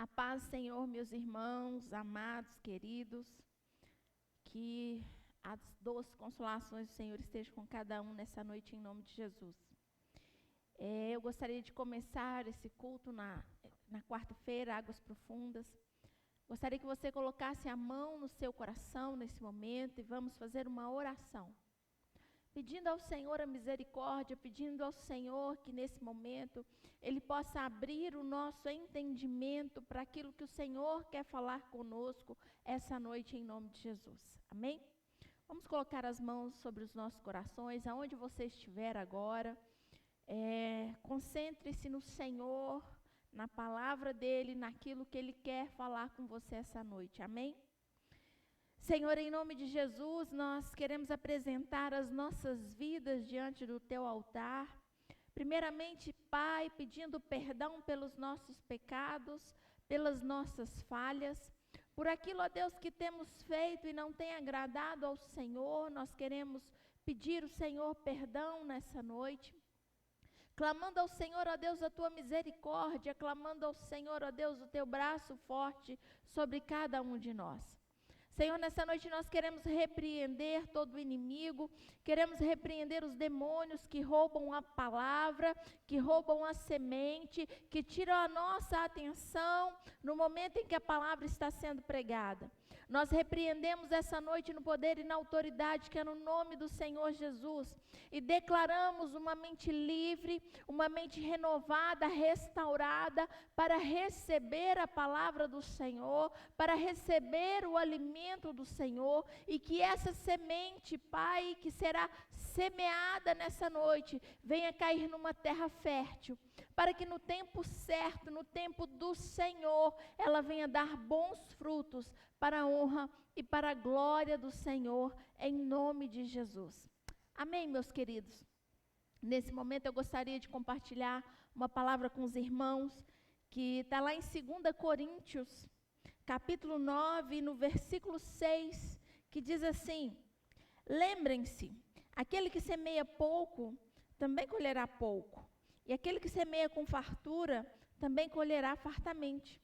A paz, Senhor, meus irmãos, amados, queridos, que as doces consolações do Senhor estejam com cada um nessa noite, em nome de Jesus. Eu gostaria de começar esse culto na quarta-feira, Águas Profundas. Gostaria que você colocasse a mão no seu coração nesse momento e vamos fazer uma oração. Pedindo ao Senhor a misericórdia, pedindo ao Senhor que nesse momento Ele possa abrir o nosso entendimento para aquilo que o Senhor quer falar conosco essa noite em nome de Jesus. Amém? Vamos colocar as mãos sobre os nossos corações, aonde você estiver agora. Concentre-se no Senhor, na palavra dEle, naquilo que Ele quer falar com você essa noite. Amém? Senhor, em nome de Jesus, nós queremos apresentar as nossas vidas diante do Teu altar. Primeiramente, Pai, pedindo perdão pelos nossos pecados, pelas nossas falhas, por aquilo, ó Deus, que temos feito e não tem agradado ao Senhor. Nós queremos pedir ao Senhor perdão nessa noite. Clamando ao Senhor, ó Deus, a Tua misericórdia, clamando ao Senhor, ó Deus, o Teu braço forte sobre cada um de nós. Senhor, nessa noite nós queremos repreender todo o inimigo, queremos repreender os demônios que roubam a palavra, que roubam a semente, que tiram a nossa atenção no momento em que a palavra está sendo pregada. Nós repreendemos essa noite no poder e na autoridade que é no nome do Senhor Jesus e declaramos uma mente livre, uma mente renovada, restaurada para receber a palavra do Senhor, para receber o alimento do Senhor e que essa semente, Pai, que será semeada nessa noite, venha cair numa terra fértil, para que no tempo certo, no tempo do Senhor, ela venha dar bons frutos para a honra e para a glória do Senhor, em nome de Jesus. Amém, meus queridos? Nesse momento eu gostaria de compartilhar uma palavra com os irmãos, que está lá em 2 Coríntios, capítulo 9, no versículo 6, que diz assim: lembrem-se, aquele que semeia pouco, também colherá pouco, e aquele que semeia com fartura, também colherá fartamente.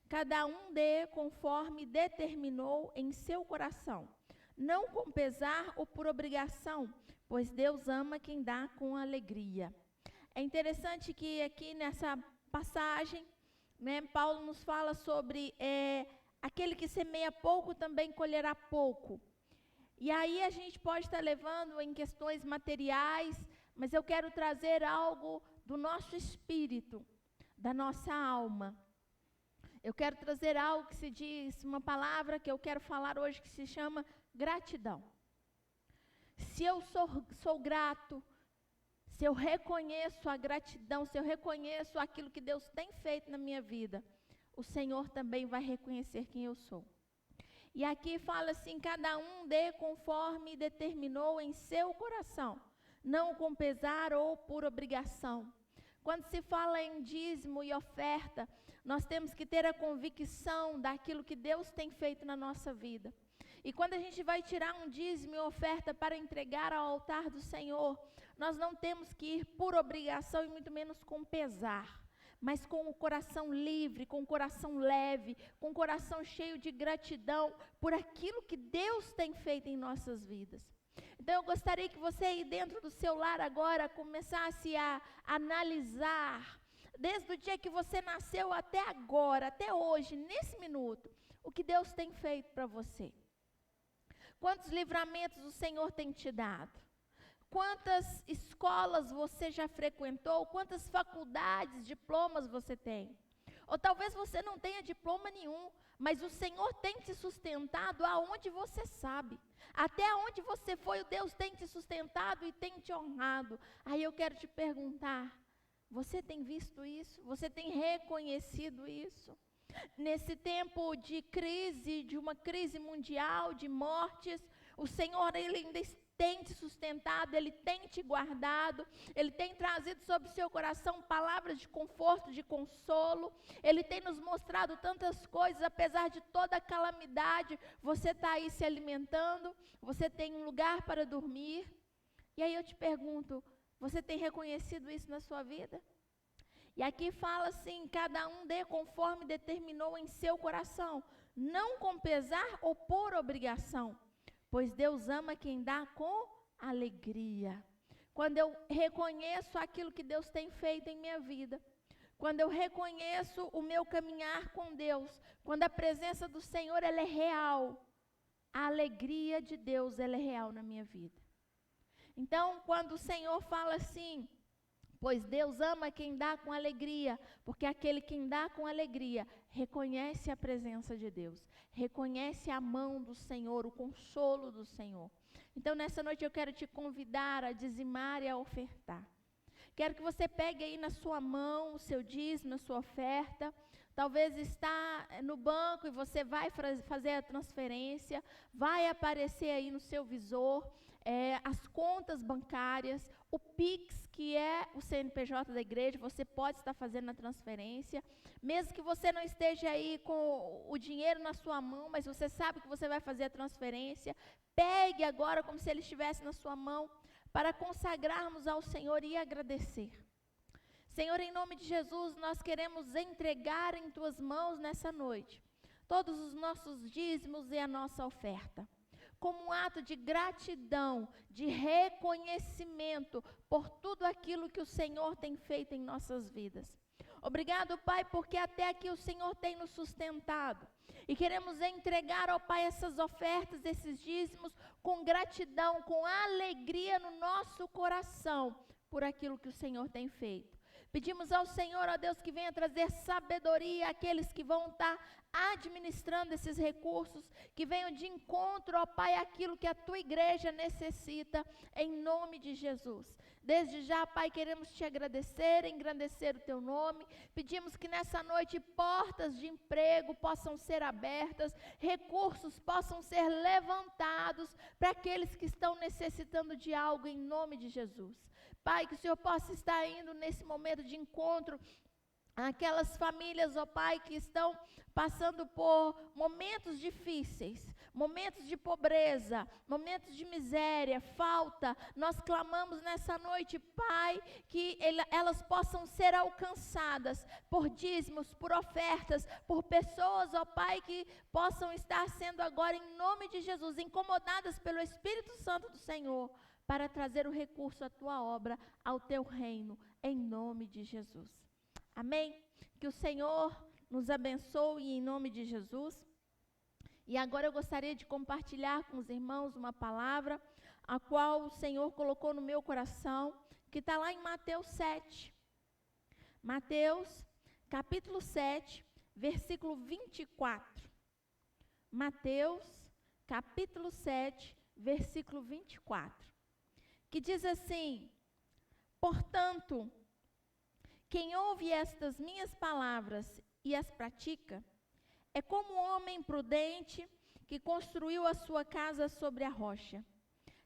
Cada um dê conforme determinou em seu coração, não com pesar ou por obrigação, pois Deus ama quem dá com alegria. É interessante que aqui nessa passagem, Paulo nos fala sobre aquele que semeia pouco também colherá pouco. E aí a gente pode estar levando em questões materiais, mas eu quero trazer algo do nosso espírito, da nossa alma. Eu quero trazer algo que se diz, uma palavra que eu quero falar hoje que se chama gratidão. Se eu sou grato, se eu reconheço a gratidão, se eu reconheço aquilo que Deus tem feito na minha vida, o Senhor também vai reconhecer quem eu sou. E aqui fala assim: cada um dê conforme determinou em seu coração, não com pesar ou por obrigação. Quando se fala em dízimo e oferta, nós temos que ter a convicção daquilo que Deus tem feito na nossa vida. E quando a gente vai tirar um dízimo e oferta para entregar ao altar do Senhor, nós não temos que ir por obrigação e muito menos com pesar, mas com o coração livre, com o coração leve, com o coração cheio de gratidão por aquilo que Deus tem feito em nossas vidas. Então eu gostaria que você aí dentro do seu lar agora começasse a analisar, desde o dia que você nasceu até agora, até hoje, nesse minuto, o que Deus tem feito para você. Quantos livramentos o Senhor tem te dado? Quantas escolas você já frequentou? Quantas faculdades, diplomas você tem? Ou talvez você não tenha diploma nenhum, mas o Senhor tem te sustentado aonde você sabe. Até onde você foi, o Deus tem te sustentado e tem te honrado. Aí eu quero te perguntar, você tem visto isso? Você tem reconhecido isso? Nesse tempo de crise, de uma crise mundial, de mortes, o Senhor, Ele ainda tem te sustentado, Ele tem te guardado, Ele tem trazido sobre o seu coração palavras de conforto, de consolo, Ele tem nos mostrado tantas coisas, apesar de toda a calamidade, você está aí se alimentando, você tem um lugar para dormir. E aí eu te pergunto, você tem reconhecido isso na sua vida? E aqui fala assim: cada um dê conforme determinou em seu coração, não com pesar ou por obrigação, pois Deus ama quem dá com alegria. Quando eu reconheço aquilo que Deus tem feito em minha vida, quando eu reconheço o meu caminhar com Deus, quando a presença do Senhor ela é real, a alegria de Deus ela é real na minha vida. Então, quando o Senhor fala assim, pois Deus ama quem dá com alegria, porque aquele quem dá com alegria reconhece a presença de Deus, reconhece a mão do Senhor, o consolo do Senhor. Então, nessa noite eu quero te convidar a dizimar e a ofertar. Quero que você pegue aí na sua mão o seu dízimo, a sua oferta. Talvez está no banco e você vai fazer a transferência, vai aparecer aí no seu visor as contas bancárias, o Pix, que é o CNPJ da igreja, você pode estar fazendo a transferência. Mesmo que você não esteja aí com o dinheiro na sua mão, mas você sabe que você vai fazer a transferência, pegue agora como se ele estivesse na sua mão, para consagrarmos ao Senhor e agradecer. Senhor, em nome de Jesus, nós queremos entregar em Tuas mãos nessa noite todos os nossos dízimos e a nossa oferta, como um ato de gratidão, de reconhecimento por tudo aquilo que o Senhor tem feito em nossas vidas. Obrigado, Pai, porque até aqui o Senhor tem nos sustentado. E queremos entregar ao Pai essas ofertas, esses dízimos, com gratidão, com alegria no nosso coração, por aquilo que o Senhor tem feito. Pedimos ao Senhor, ó Deus, que venha trazer sabedoria àqueles que vão estar administrando esses recursos, que venham de encontro, ó Pai, àquilo que a Tua igreja necessita, em nome de Jesus. Desde já, Pai, queremos Te agradecer, engrandecer o Teu nome. Pedimos que nessa noite portas de emprego possam ser abertas, recursos possam ser levantados para aqueles que estão necessitando de algo, em nome de Jesus. Pai, que o Senhor possa estar indo nesse momento de encontro àquelas famílias, ó Pai, que estão passando por momentos difíceis, momentos de pobreza, momentos de miséria, falta. Nós clamamos nessa noite, Pai, que elas possam ser alcançadas por dízimos, por ofertas, por pessoas, ó Pai, que possam estar sendo agora, em nome de Jesus, incomodadas pelo Espírito Santo do Senhor, para trazer o recurso à Tua obra, ao Teu reino, em nome de Jesus. Amém? Que o Senhor nos abençoe em nome de Jesus. E agora eu gostaria de compartilhar com os irmãos uma palavra, a qual o Senhor colocou no meu coração, que está lá em Mateus 7. Mateus, capítulo 7, versículo 24. Mateus, capítulo 7, versículo 24. Que diz assim: portanto, quem ouve estas minhas palavras e as pratica, é como um homem prudente que construiu a sua casa sobre a rocha.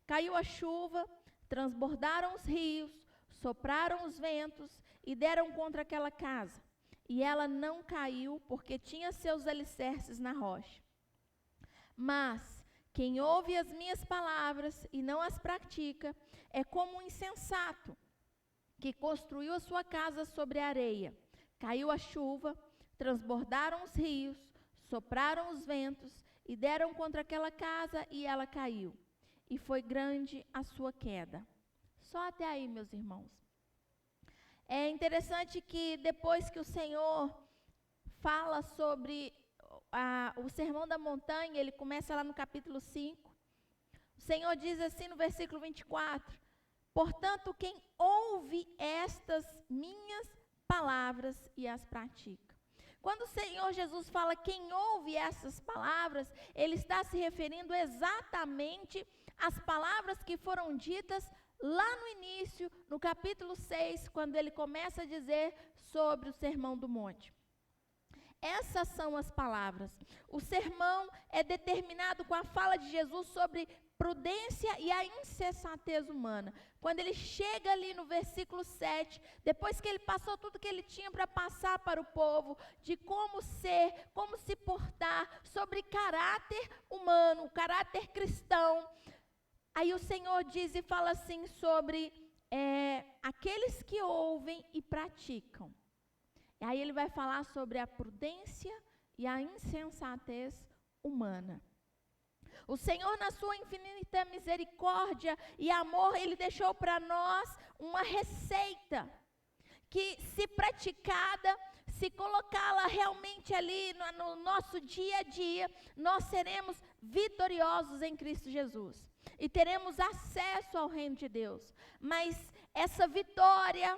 Caiu a chuva, transbordaram os rios, sopraram os ventos e deram contra aquela casa. E ela não caiu, porque tinha seus alicerces na rocha. Mas quem ouve as minhas palavras e não as pratica, é como um insensato que construiu a sua casa sobre a areia. Caiu a chuva, transbordaram os rios, sopraram os ventos e deram contra aquela casa e ela caiu. E foi grande a sua queda. Só até aí, meus irmãos. É interessante que depois que o Senhor fala sobre o Sermão da Montanha, ele começa lá no capítulo 5. O Senhor diz assim no versículo 24: portanto, quem ouve estas minhas palavras e as pratica. Quando o Senhor Jesus fala quem ouve essas palavras, Ele está se referindo exatamente às palavras que foram ditas lá no início, no capítulo 6, quando Ele começa a dizer sobre o Sermão do Monte. Essas são as palavras. O sermão é determinado com a fala de Jesus sobre prudência e a insensatez humana. Quando ele chega ali no versículo 7, depois que ele passou tudo que ele tinha para passar para o povo, de como ser, como se portar, sobre caráter humano, caráter cristão, aí o Senhor diz e fala assim sobre aqueles que ouvem e praticam. Aí ele vai falar sobre a prudência e a insensatez humana. O Senhor, na sua infinita misericórdia e amor, Ele deixou para nós uma receita que, se praticada, se colocá-la realmente ali no nosso dia a dia, nós seremos vitoriosos em Cristo Jesus. E teremos acesso ao reino de Deus. Mas essa vitória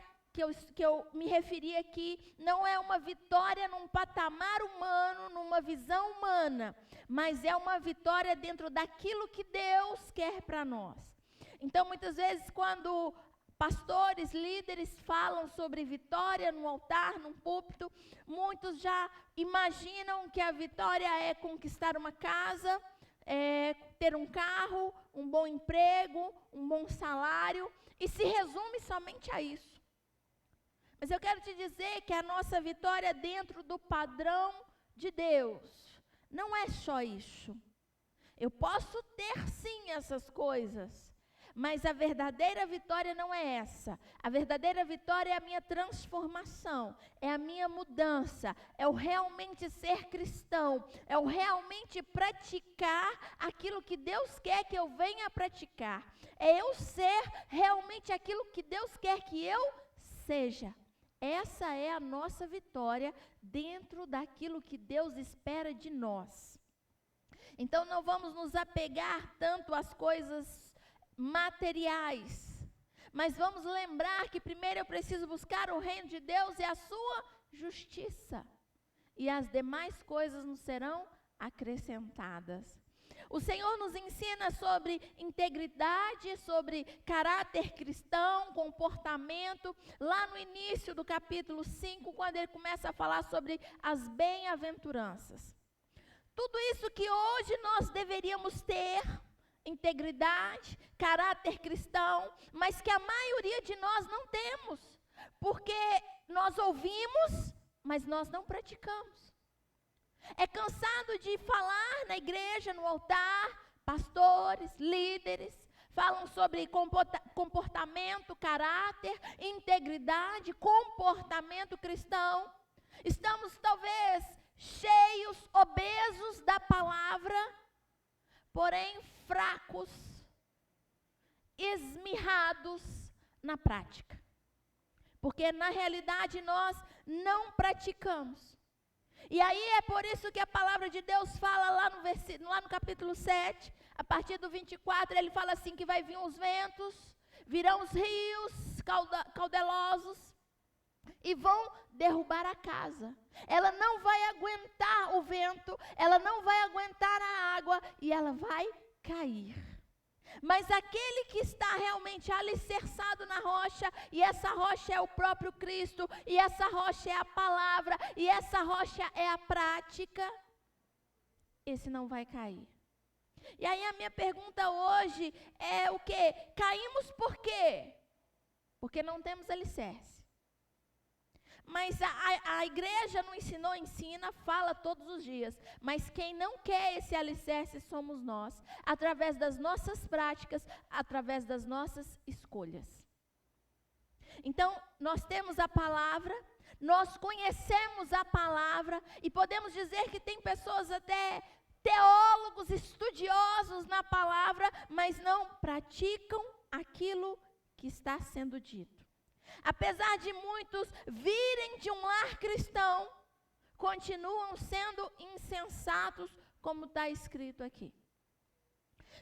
que eu me referi aqui, não é uma vitória num patamar humano, numa visão humana, mas é uma vitória dentro daquilo que Deus quer para nós. Então, muitas vezes, quando pastores, líderes falam sobre vitória no altar, num púlpito, muitos já imaginam que a vitória é conquistar uma casa, ter um carro, um bom emprego, um bom salário, e se resume somente a isso. Mas eu quero te dizer que a nossa vitória dentro do padrão de Deus não é só isso. Eu posso ter sim essas coisas, mas a verdadeira vitória não é essa. A verdadeira vitória é a minha transformação, é a minha mudança, é o realmente ser cristão, é o realmente praticar aquilo que Deus quer que eu venha praticar. É eu ser realmente aquilo que Deus quer que eu seja. Essa é a nossa vitória dentro daquilo que Deus espera de nós. Então não vamos nos apegar tanto às coisas materiais, mas vamos lembrar que primeiro eu preciso buscar o reino de Deus e a sua justiça, e as demais coisas nos serão acrescentadas. O Senhor nos ensina sobre integridade, sobre caráter cristão, comportamento, lá no início do capítulo 5, quando ele começa a falar sobre as bem-aventuranças. Tudo isso que hoje nós deveríamos ter, integridade, caráter cristão, mas que a maioria de nós não temos, porque nós ouvimos, mas nós não praticamos. É cansado de falar na igreja, no altar, pastores, líderes, falam sobre comportamento, caráter, integridade, comportamento cristão. Estamos talvez cheios, obesos da palavra, porém fracos, esmirrados na prática. Porque na realidade nós não praticamos. E aí é por isso que a palavra de Deus fala lá no capítulo 7, a partir do 24, ele fala assim que vai vir os ventos, virão os rios caudelosos e vão derrubar a casa. Ela não vai aguentar o vento, ela não vai aguentar a água e ela vai cair. Mas aquele que está realmente alicerçado na rocha, e essa rocha é o próprio Cristo, e essa rocha é a palavra, e essa rocha é a prática, esse não vai cair. E aí a minha pergunta hoje é o quê? Caímos por quê? Porque não temos alicerce. Mas a igreja não ensinou, ensina, fala todos os dias. Mas quem não quer esse alicerce somos nós, através das nossas práticas, através das nossas escolhas. Então, nós temos a palavra, nós conhecemos a palavra, e podemos dizer que tem pessoas até teólogos, estudiosos na palavra, mas não praticam aquilo que está sendo dito. Apesar de muitos virem de um lar cristão, continuam sendo insensatos, como está escrito aqui.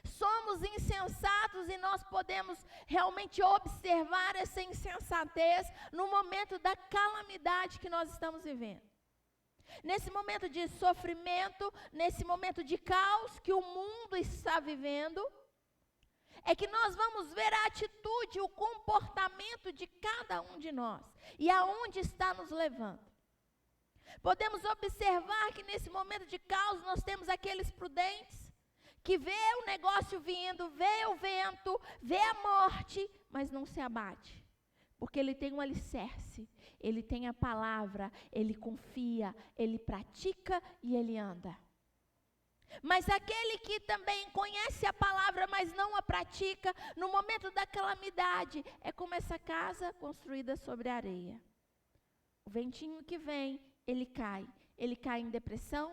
Somos insensatos e nós podemos realmente observar essa insensatez no momento da calamidade que nós estamos vivendo. Nesse momento de sofrimento, nesse momento de caos que o mundo está vivendo, é que nós vamos ver a atitude, o comportamento de cada um de nós e aonde está nos levando. Podemos observar que nesse momento de caos nós temos aqueles prudentes que vê o negócio vindo, vê o vento, vê a morte, mas não se abate, porque ele tem um alicerce, ele tem a palavra, ele confia, ele pratica e ele anda. Mas aquele que também conhece a palavra, mas não a pratica, no momento da calamidade, é como essa casa construída sobre areia. o ventinho que vem, ele cai. Ele cai em depressão,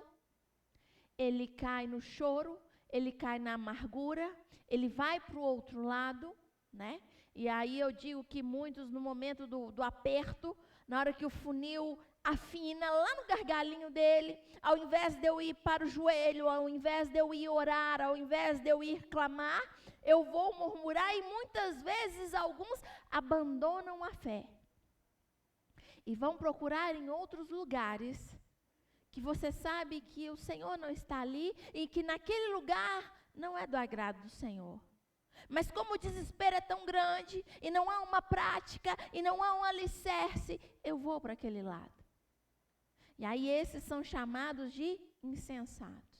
ele cai no choro, ele cai na amargura, ele vai para o outro lado, né? E aí eu digo que muitos, no momento do aperto, na hora que o funil afina lá no gargalinho dele, ao invés de eu ir para o joelho, ao invés de eu ir orar, ao invés de eu ir clamar, eu vou murmurar, e muitas vezes alguns abandonam a fé. E vão procurar em outros lugares, que você sabe que o Senhor não está ali, e que naquele lugar não é do agrado do Senhor. Mas como o desespero é tão grande, e não há uma prática, e não há um alicerce, eu vou para aquele lado. E aí esses são chamados de insensatos.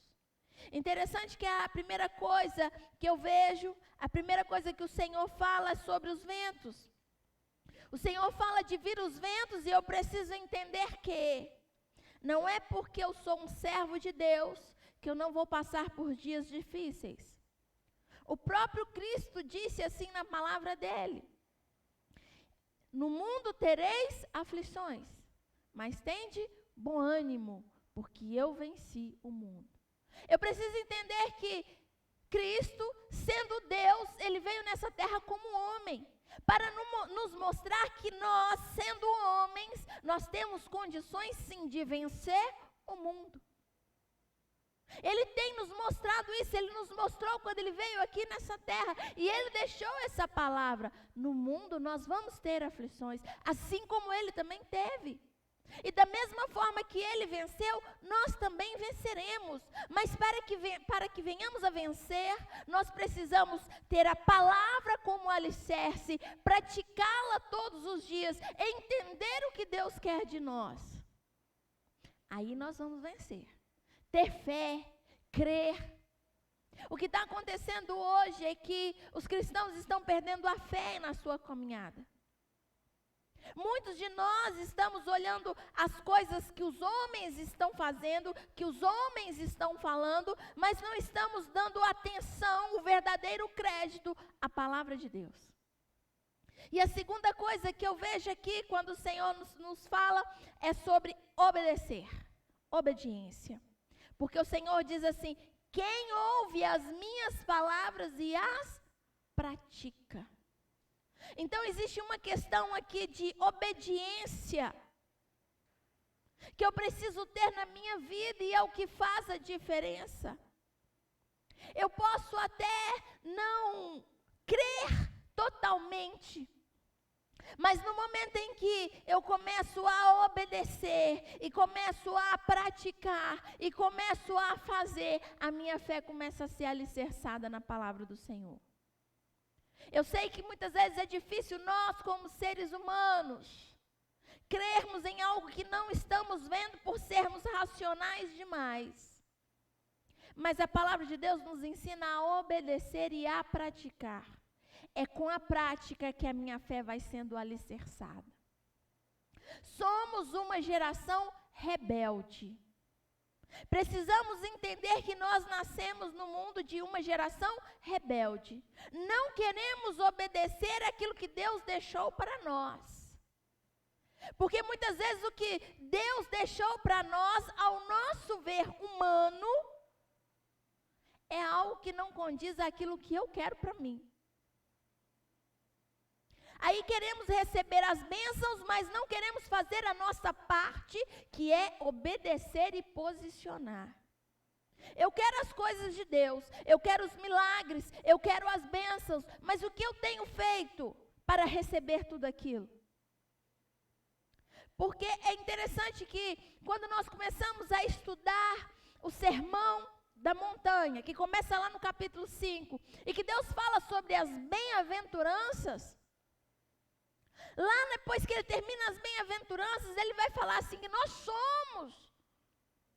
Interessante que a primeira coisa que eu vejo, a primeira coisa que o Senhor fala é sobre os ventos. O Senhor fala de vir os ventos, e eu preciso entender que não é porque eu sou um servo de Deus que eu não vou passar por dias difíceis. O próprio Cristo disse assim na palavra dele: no mundo tereis aflições, mas tende bom ânimo, porque eu venci o mundo. Eu preciso entender que Cristo, sendo Deus, ele veio nessa terra como homem, para nos mostrar que nós, sendo homens, nós temos condições sim de vencer o mundo. Ele tem nos mostrado isso, ele nos mostrou quando ele veio aqui nessa terra, e ele deixou essa palavra: no mundo nós vamos ter aflições, assim como ele também teve. E da mesma forma que ele venceu, nós também venceremos. Mas para que venhamos a vencer, nós precisamos ter a palavra como alicerce, praticá-la todos os dias, entender o que Deus quer de nós. Aí nós vamos vencer. Ter fé, crer. O que está acontecendo hoje é que os cristãos estão perdendo a fé na sua caminhada. Muitos de nós estamos olhando as coisas que os homens estão fazendo, que os homens estão falando, mas não estamos dando atenção, o verdadeiro crédito à palavra de Deus. E a segunda coisa que eu vejo aqui, quando o Senhor nos fala, é sobre obedecer, obediência. Porque o Senhor diz assim: quem ouve as minhas palavras e as pratica. Então existe uma questão aqui de obediência, que eu preciso ter na minha vida, e é o que faz a diferença. Eu posso até não crer totalmente, mas no momento em que eu começo a obedecer, e começo a praticar, e começo a fazer, a minha fé começa a ser alicerçada na palavra do Senhor. Eu sei que muitas vezes é difícil nós, como seres humanos, crermos em algo que não estamos vendo por sermos racionais demais. Mas a palavra de Deus nos ensina a obedecer e a praticar. É com a prática que a minha fé vai sendo alicerçada. Somos uma geração rebelde. Precisamos entender que nós nascemos no mundo de uma geração rebelde. Não queremos obedecer aquilo que Deus deixou para nós. Porque muitas vezes o que Deus deixou para nós, ao nosso ver humano, é algo que não condiz àquilo que eu quero para mim. Aí queremos receber as bênçãos, mas não queremos fazer a nossa parte, que é obedecer e posicionar. Eu quero as coisas de Deus, eu quero os milagres, eu quero as bênçãos, mas o que eu tenho feito para receber tudo aquilo? Porque é interessante que quando nós começamos a estudar o sermão da montanha, que começa lá no capítulo 5, e que Deus fala sobre as bem-aventuranças, lá depois que ele termina as bem-aventuranças, ele vai falar assim, que nós somos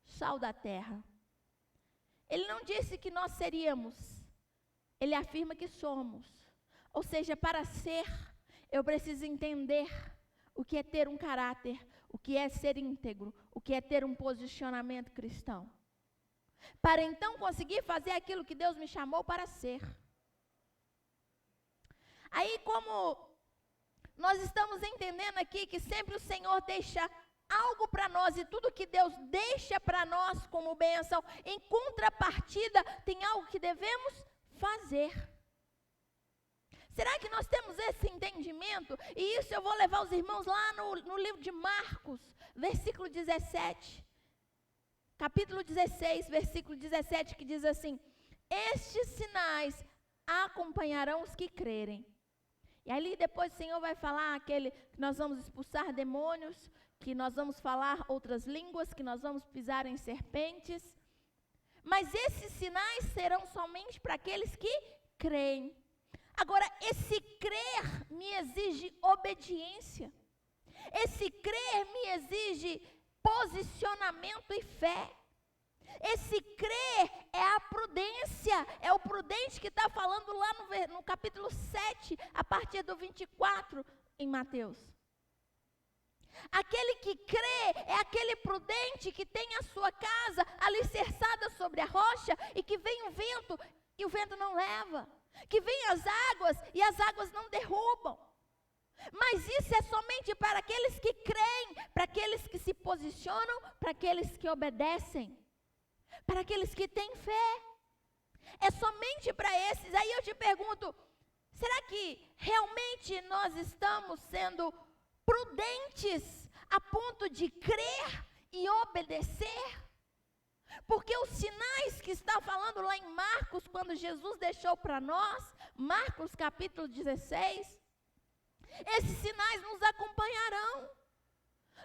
sal da terra. Ele não disse que nós seríamos, ele afirma que somos. Ou seja, para ser, eu preciso entender o que é ter um caráter, o que é ser íntegro, o que é ter um posicionamento cristão. Para então conseguir fazer aquilo que Deus me chamou para ser. Aí, como nós estamos entendendo aqui que sempre o Senhor deixa algo para nós, e tudo que Deus deixa para nós como bênção, em contrapartida, tem algo que devemos fazer. Será que nós temos esse entendimento? E isso eu vou levar os irmãos lá no livro de Marcos, versículo 17. Capítulo 16, versículo 17, que diz assim: estes sinais acompanharão os que crerem. E ali depois o Senhor vai falar aquele que nós vamos expulsar demônios, que nós vamos falar outras línguas, que nós vamos pisar em serpentes. Mas esses sinais serão somente para aqueles que creem. Agora, esse crer me exige obediência. Esse crer me exige posicionamento e fé. Esse crer é a prudência, é o prudente que está falando lá no capítulo 7, a partir do 24, em Mateus. Aquele que crê é aquele prudente que tem a sua casa alicerçada sobre a rocha e que vem o vento e o vento não leva. Que vem as águas e as águas não derrubam. Mas isso é somente para aqueles que creem, para aqueles que se posicionam, para aqueles que obedecem, para aqueles que têm fé. É somente para esses. Aí eu te pergunto, será que realmente nós estamos sendo prudentes a ponto de crer e obedecer? Porque os sinais que está falando lá em Marcos, quando Jesus deixou para nós, Marcos capítulo 16, esses sinais nos acompanharão.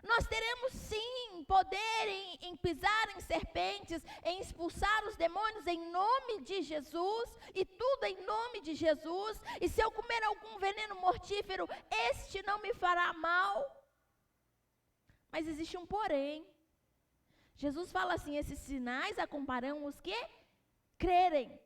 Nós teremos sim poder em pisar em serpentes, em expulsar os demônios em nome de Jesus, e tudo em nome de Jesus. E se eu comer algum veneno mortífero, este não me fará mal. Mas existe um porém. Jesus fala assim, esses sinais acompanharão os que crerem.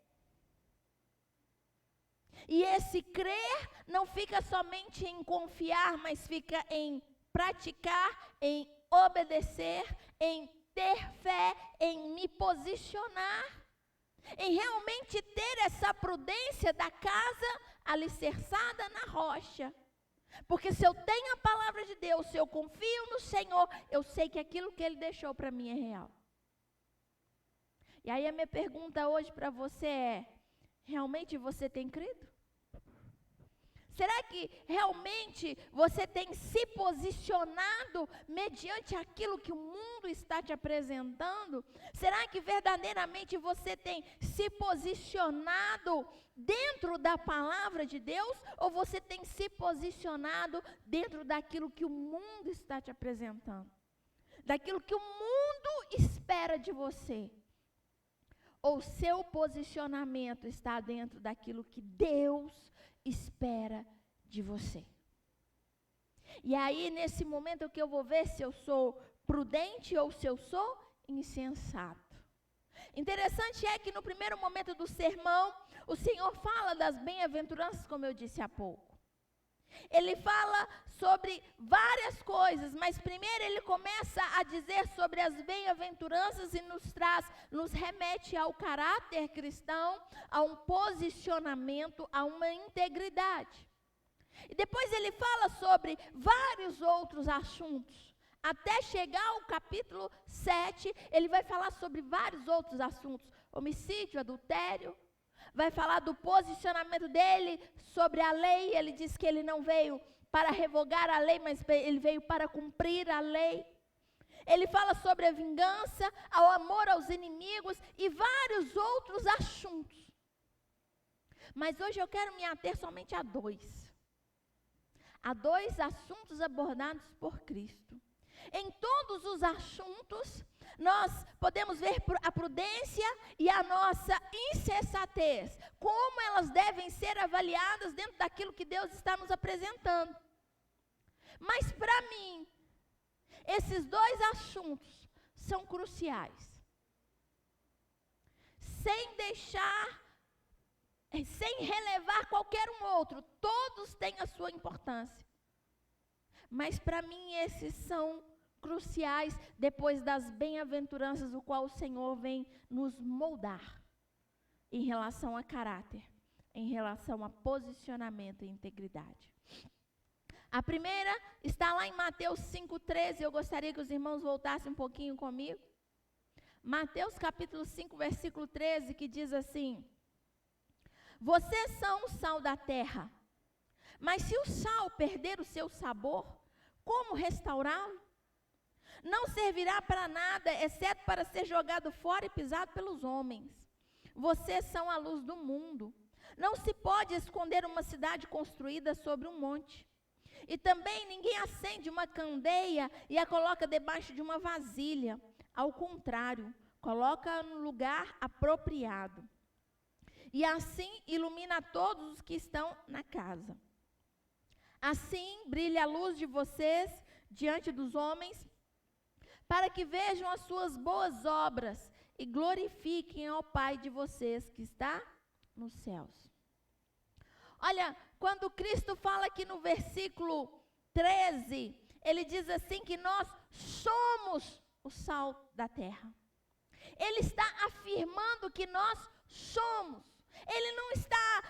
E esse crer não fica somente em confiar, mas fica em praticar, em obedecer, em ter fé, em me posicionar, em realmente ter essa prudência da casa alicerçada na rocha. Porque se eu tenho a palavra de Deus, se eu confio no Senhor, eu sei que aquilo que Ele deixou para mim é real. E aí a minha pergunta hoje para você é, realmente você tem crido? Será que realmente você tem se posicionado mediante aquilo que o mundo está te apresentando? Será que verdadeiramente você tem se posicionado dentro da palavra de Deus? Ou você tem se posicionado dentro daquilo que o mundo está te apresentando? Daquilo que o mundo espera de você? Ou seu posicionamento está dentro daquilo que Deus espera de você? E aí, nesse momento que eu vou ver se eu sou prudente ou se eu sou insensato. Interessante é que no primeiro momento do sermão, o Senhor fala das bem-aventuranças, como eu disse há pouco. Ele fala sobre várias coisas, mas primeiro ele começa a dizer sobre as bem-aventuranças e nos remete ao caráter cristão, a um posicionamento, a uma integridade. E depois ele fala sobre vários outros assuntos. Até chegar ao capítulo 7, ele vai falar sobre vários outros assuntos. Homicídio, adultério. Vai falar do posicionamento dele sobre a lei. Ele diz que ele não veio para revogar a lei, mas ele veio para cumprir a lei. Ele fala sobre a vingança, ao amor aos inimigos e vários outros assuntos. Mas hoje eu quero me ater somente a dois. Há dois assuntos abordados por Cristo. Em todos os assuntos, nós podemos ver a prudência e a nossa insensatez, como elas devem ser avaliadas dentro daquilo que Deus está nos apresentando. Mas para mim, esses dois assuntos são cruciais. Sem relevar qualquer um outro, todos têm a sua importância. Mas para mim esses são cruciais depois das bem-aventuranças, o qual o Senhor vem nos moldar em relação a caráter, em relação a posicionamento e integridade. A primeira está lá em Mateus 5,13. Eu gostaria que os irmãos voltassem um pouquinho comigo. Mateus capítulo 5, versículo 13, que diz assim: vocês são o sal da terra, mas se o sal perder o seu sabor, como restaurá-lo? Não servirá para nada, exceto para ser jogado fora e pisado pelos homens. Vocês são a luz do mundo. Não se pode esconder uma cidade construída sobre um monte. E também ninguém acende uma candeia e a coloca debaixo de uma vasilha. Ao contrário, coloca no lugar apropriado. E assim ilumina todos os que estão na casa. Assim brilha a luz de vocês diante dos homens, para que vejam as suas boas obras e glorifiquem ao Pai de vocês que está nos céus. Olha, quando Cristo fala aqui no versículo 13, ele diz assim que nós somos o sal da terra. Ele está afirmando que nós somos. Ele não está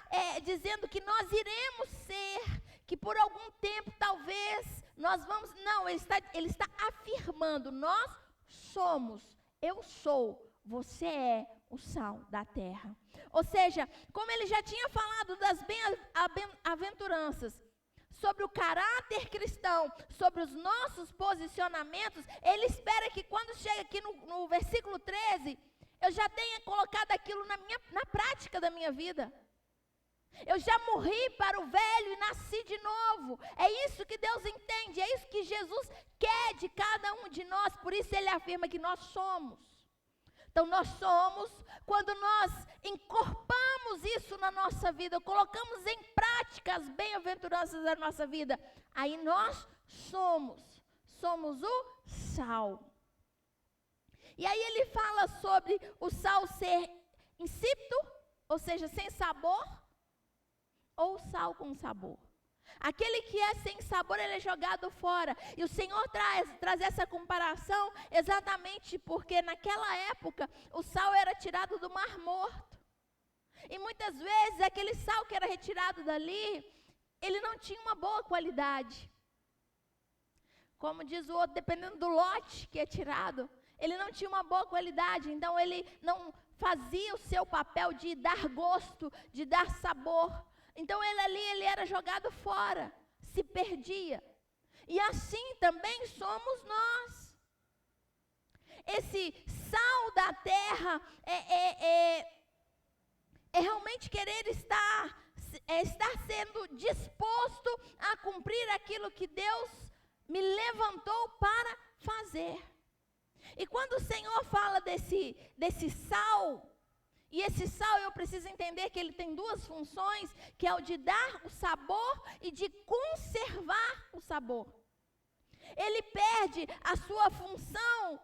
dizendo que nós iremos ser, que por algum tempo talvez nós vamos... Não, ele está afirmando, nós somos, eu sou, você é o sal da terra. Ou seja, como ele já tinha falado das bem-aventuranças, sobre o caráter cristão, sobre os nossos posicionamentos, ele espera que quando chega aqui no versículo 13, eu já tenha colocado aquilo na prática da minha vida. Eu já morri para o velho e nasci de novo. É isso que Deus entende, é isso que Jesus quer de cada um de nós. Por isso ele afirma que nós somos. Então nós somos, quando nós incorporamos isso na nossa vida, colocamos em prática as bem-aventuranças da nossa vida, aí nós somos o sal. E aí ele fala sobre o sal ser insípido, ou seja, sem sabor, ou sal com sabor. Aquele que é sem sabor, ele é jogado fora. E o Senhor traz essa comparação exatamente porque naquela época o sal era tirado do Mar Morto. E muitas vezes aquele sal que era retirado dali, ele não tinha uma boa qualidade. Como diz o outro, dependendo do lote que é tirado, ele não tinha uma boa qualidade. Então ele não fazia o seu papel de dar gosto, de dar sabor. Então ele era jogado fora, se perdia. E assim também somos nós. Esse sal da terra é realmente querer estar sendo disposto a cumprir aquilo que Deus me levantou para fazer. E quando o Senhor fala desse sal, e esse sal eu preciso entender que ele tem duas funções, que é o de dar o sabor e de conservar o sabor. Ele perde a sua função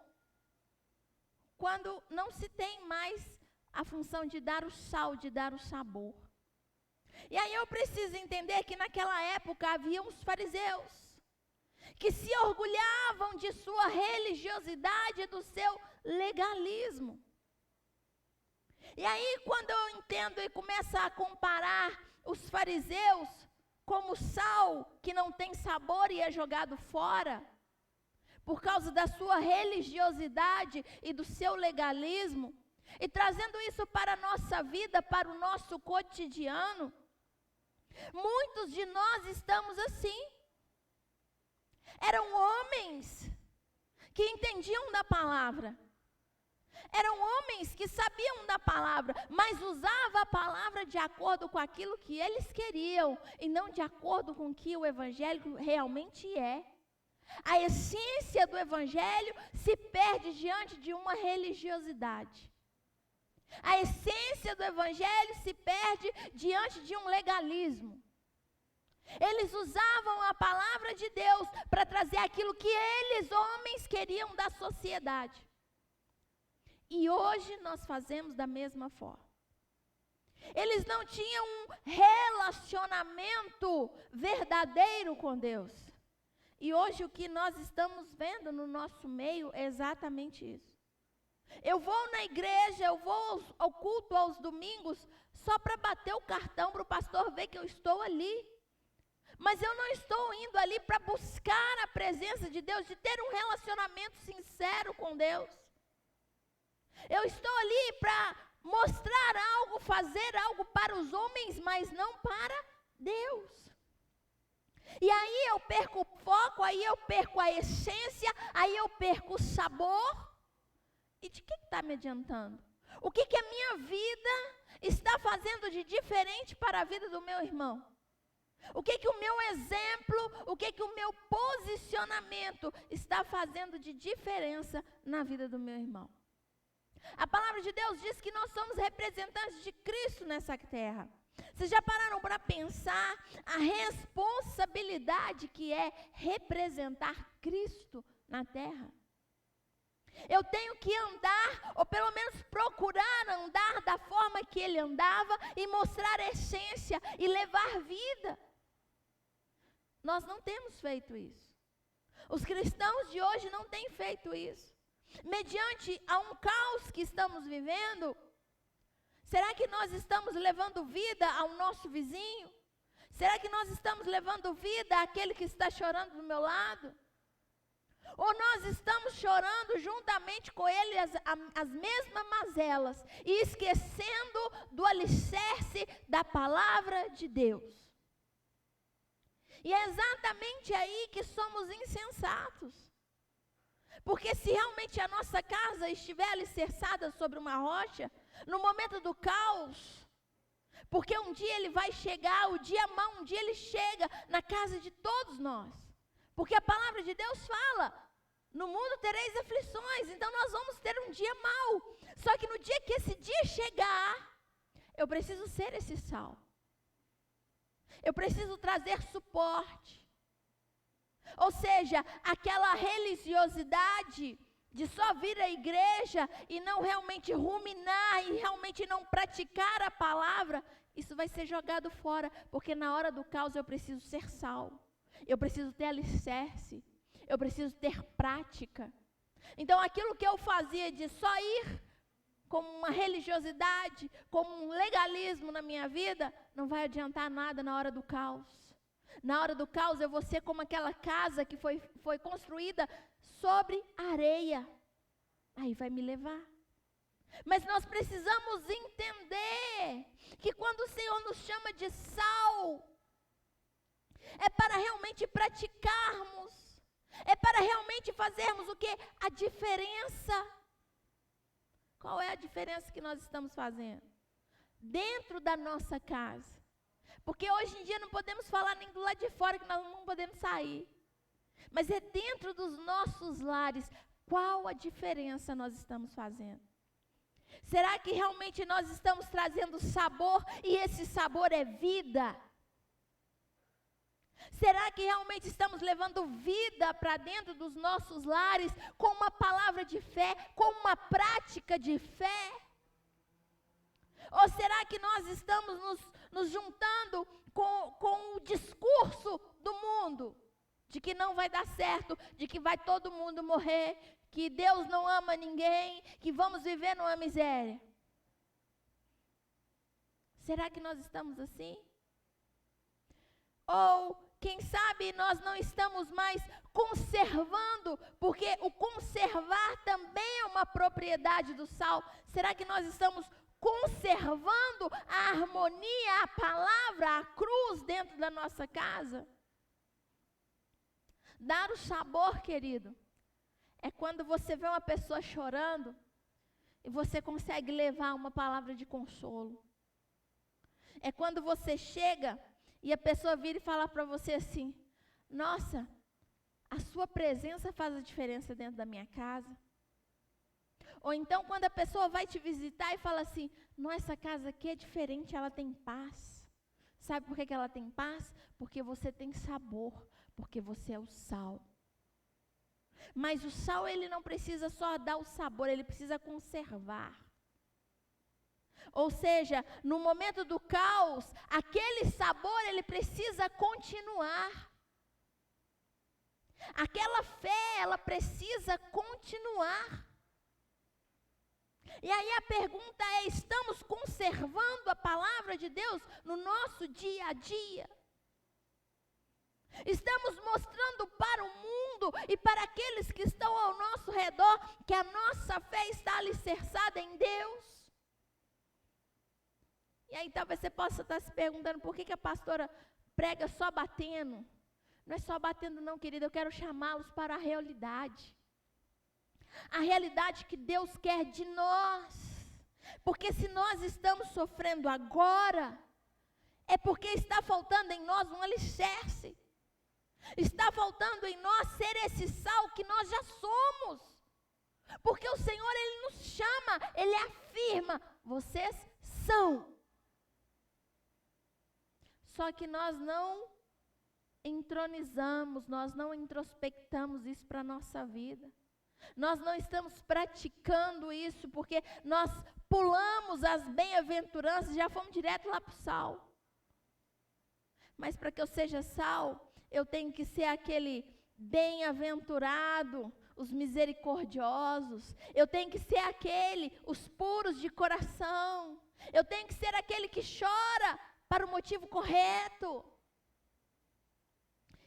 quando não se tem mais a função de dar o sal, de dar o sabor. E aí eu preciso entender que naquela época havia uns fariseus que se orgulhavam de sua religiosidade, do seu legalismo. E aí quando eu entendo e começo a comparar os fariseus como sal que não tem sabor e é jogado fora, por causa da sua religiosidade e do seu legalismo, e trazendo isso para a nossa vida, para o nosso cotidiano, muitos de nós estamos assim. Eram homens que entendiam da palavra. Eram homens que sabiam da palavra, mas usavam a palavra de acordo com aquilo que eles queriam, e não de acordo com o que o evangelho realmente é. A essência do evangelho se perde diante de uma religiosidade. A essência do evangelho se perde diante de um legalismo. Eles usavam a palavra de Deus para trazer aquilo que eles, homens, queriam da sociedade. E hoje nós fazemos da mesma forma. Eles não tinham um relacionamento verdadeiro com Deus. E hoje o que nós estamos vendo no nosso meio é exatamente isso. Eu vou na igreja, eu vou ao culto aos domingos, só para bater o cartão para o pastor ver que eu estou ali. Mas eu não estou indo ali para buscar a presença de Deus, de ter um relacionamento sincero com Deus. Eu estou ali para mostrar algo, fazer algo para os homens, mas não para Deus. E aí eu perco o foco, aí eu perco a essência, aí eu perco o sabor. E de que está me adiantando? O que a minha vida está fazendo de diferente para a vida do meu irmão? O que o meu exemplo, o que o meu posicionamento está fazendo de diferença na vida do meu irmão? A palavra de Deus diz que nós somos representantes de Cristo nessa terra. Vocês já pararam para pensar a responsabilidade que é representar Cristo na terra? Eu tenho que andar, ou pelo menos procurar andar da forma que ele andava e mostrar a essência e levar vida. Nós não temos feito isso. Os cristãos de hoje não têm feito isso. Mediante a um caos que estamos vivendo, será que nós estamos levando vida ao nosso vizinho? Será que nós estamos levando vida àquele que está chorando do meu lado? Ou nós estamos chorando juntamente com ele as mesmas mazelas e esquecendo do alicerce da palavra de Deus? E é exatamente aí que somos insensatos. Porque se realmente a nossa casa estiver alicerçada sobre uma rocha, no momento do caos, porque um dia ele vai chegar, o dia mau, um dia ele chega na casa de todos nós. Porque a palavra de Deus fala, no mundo tereis aflições, então nós vamos ter um dia mau. Só que no dia que esse dia chegar, eu preciso ser esse sal. Eu preciso trazer suporte. Ou seja, aquela religiosidade de só vir à igreja e não realmente ruminar e realmente não praticar a palavra, isso vai ser jogado fora, porque na hora do caos eu preciso ser sal, eu preciso ter alicerce, eu preciso ter prática. Então aquilo que eu fazia de só ir como uma religiosidade, como um legalismo na minha vida, não vai adiantar nada na hora do caos. Na hora do caos eu vou ser como aquela casa que foi construída sobre areia. Aí vai me levar. Mas nós precisamos entender que quando o Senhor nos chama de sal, é para realmente praticarmos, é para realmente fazermos o quê? A diferença. Qual é a diferença que nós estamos fazendo? Dentro da nossa casa. Porque hoje em dia não podemos falar nem do lado de fora, que nós não podemos sair. Mas é dentro dos nossos lares. Qual a diferença nós estamos fazendo? Será que realmente nós estamos trazendo sabor e esse sabor é vida? Será que realmente estamos levando vida para dentro dos nossos lares com uma palavra de fé, com uma prática de fé? Ou será que nós estamos nos juntando com o discurso do mundo? De que não vai dar certo, de que vai todo mundo morrer, que Deus não ama ninguém, que vamos viver numa miséria. Será que nós estamos assim? Ou, quem sabe, nós não estamos mais conservando, porque o conservar também é uma propriedade do sal. Será que nós estamos conservando a harmonia, a palavra, a cruz dentro da nossa casa? Dar o sabor, querido, é quando você vê uma pessoa chorando e você consegue levar uma palavra de consolo. É quando você chega e a pessoa vira e fala para você assim: nossa, a sua presença faz a diferença dentro da minha casa. Ou então quando a pessoa vai te visitar e fala assim: nossa, essa casa aqui é diferente, ela tem paz. Sabe por que ela tem paz? Porque você tem sabor, porque você é o sal. Mas o sal, ele não precisa só dar o sabor, ele precisa conservar. Ou seja, no momento do caos, aquele sabor, ele precisa continuar. Aquela fé, ela precisa continuar. E aí a pergunta é: estamos conservando a palavra de Deus no nosso dia a dia? Estamos mostrando para o mundo e para aqueles que estão ao nosso redor que a nossa fé está alicerçada em Deus. E aí talvez você possa estar se perguntando por que a pastora prega só batendo. Não é só batendo não, querida, eu quero chamá-los para a realidade. A realidade que Deus quer de nós. Porque se nós estamos sofrendo agora, é porque está faltando em nós um alicerce. Está faltando em nós ser esse sal que nós já somos. Porque o Senhor, Ele nos chama, Ele afirma, vocês são. Só que nós não entronizamos, nós não introspectamos isso para a nossa vida. Nós não estamos praticando isso, porque nós pulamos as bem-aventuranças e já fomos direto lá para o sal. Mas para que eu seja sal, eu tenho que ser aquele bem-aventurado, os misericordiosos. Eu tenho que ser os puros de coração. Eu tenho que ser aquele que chora para o motivo correto.